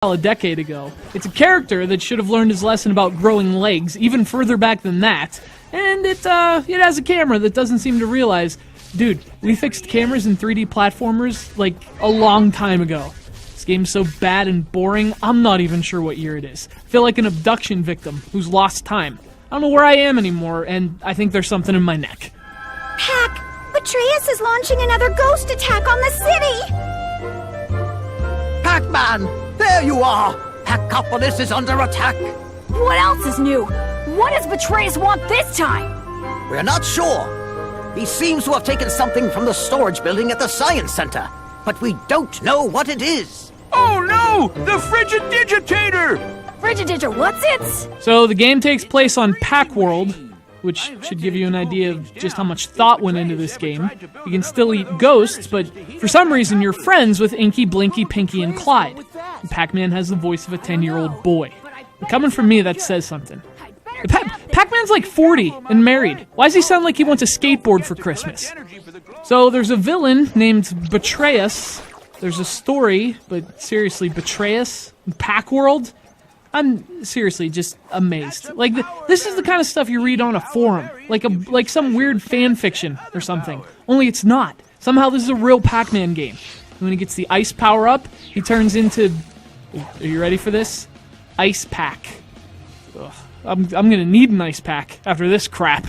a decade ago. It's a character that should have learned his lesson about growing legs even further back than that. And it has a camera that doesn't seem to realize, dude, we fixed cameras in 3D platformers like a long time ago. This game's so bad and boring, I'm not even sure what year it is. I feel like an abduction victim who's lost time. I don't know where I am anymore, and I think there's something in my neck. PAC, Betrayus is launching another ghost attack on the city! Pac-Man! There you are! Packopolis is under attack! What else is new? What does Betrayus want this time? We're not sure. He seems to have taken something from the storage building at the Science Center, but we don't know what it is. Oh no! The Frigidigitator! Frigidigitor, what's it? So the game takes place on PAC World, which should give you an idea of just how much thought went into this game. You can still eat ghosts, but for some reason you're friends with Inky, Blinky, Pinky, and Clyde. And Pac-Man has the voice of a 10-year-old boy. And coming from me, that says something. Pac-Man's like 40 and married. Why does he sound like he wants a skateboard for Christmas? So there's a villain named Betrayus. There's a story, but seriously, Betrayus? PAC World? I'm seriously just amazed. Like, this is the kind of stuff you read on a forum. Like some weird fan fiction or something. Only it's not. Somehow this is a real Pac-Man game. And when he gets the ice power-up, he turns into... Are you ready for this? Ice Pack. Ugh. I'm gonna need an ice pack after this crap.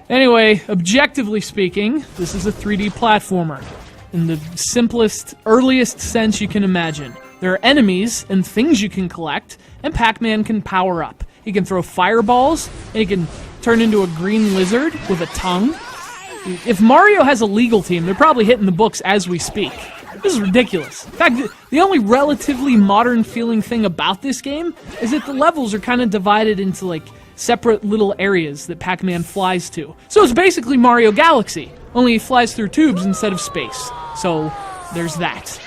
Anyway, objectively speaking, this is a 3D platformer. In the simplest, earliest sense you can imagine. There are enemies and things you can collect, and Pac-Man can power up. He can throw fireballs, and he can turn into a green lizard with a tongue. If Mario has a legal team, they're probably hitting the books as we speak. This is ridiculous. In fact, the only relatively modern-feeling thing about this game is that the levels are kind of divided into, like, separate little areas that Pac-Man flies to. So it's basically Mario Galaxy, only he flies through tubes instead of space. So there's that.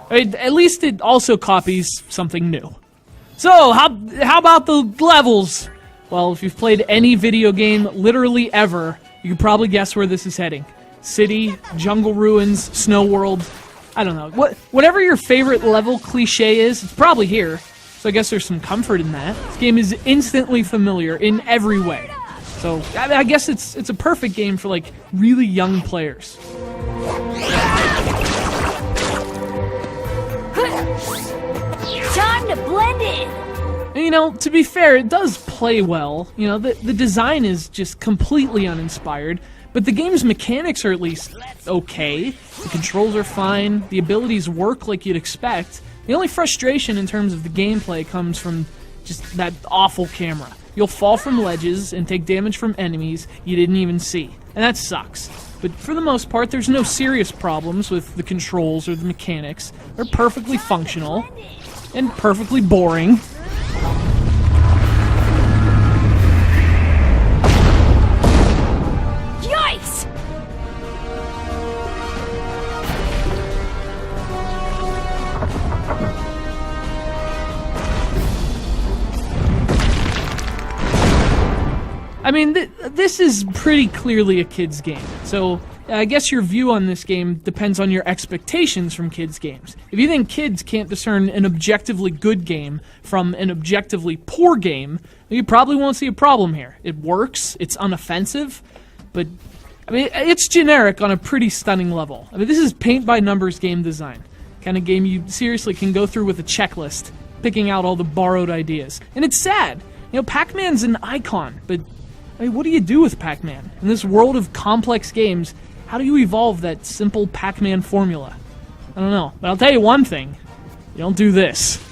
At least it also copies something new. So, how about the levels? Well, if you've played any video game literally ever, you can probably guess where this is heading. City, jungle ruins, snow world, I don't know. Whatever your favorite level cliche is, it's probably here. So I guess there's some comfort in that. This game is instantly familiar in every way. So I guess it's a perfect game for like really young players. Time to blend in! And, you know, to be fair, it does play well. You know, the design is just completely uninspired, but the game's mechanics are at least okay. The controls are fine, the abilities work like you'd expect. The only frustration in terms of the gameplay comes from just that awful camera. You'll fall from ledges and take damage from enemies you didn't even see, and that sucks. But for the most part, there's no serious problems with the controls or the mechanics. They're perfectly functional and perfectly boring. Yikes! I mean, this is pretty clearly a kid's game, so I guess your view on this game depends on your expectations from kids' games. If you think kids can't discern an objectively good game from an objectively poor game, then you probably won't see a problem here. It works, it's unoffensive, but I mean, it's generic on a pretty stunning level. I mean, this is paint-by-numbers game design. Kind of game you seriously can go through with a checklist, picking out all the borrowed ideas. And it's sad. You know, Pac-Man's an icon, but I mean, what do you do with Pac-Man? In this world of complex games, how do you evolve that simple Pac-Man formula? I don't know, but I'll tell you one thing. You don't do this.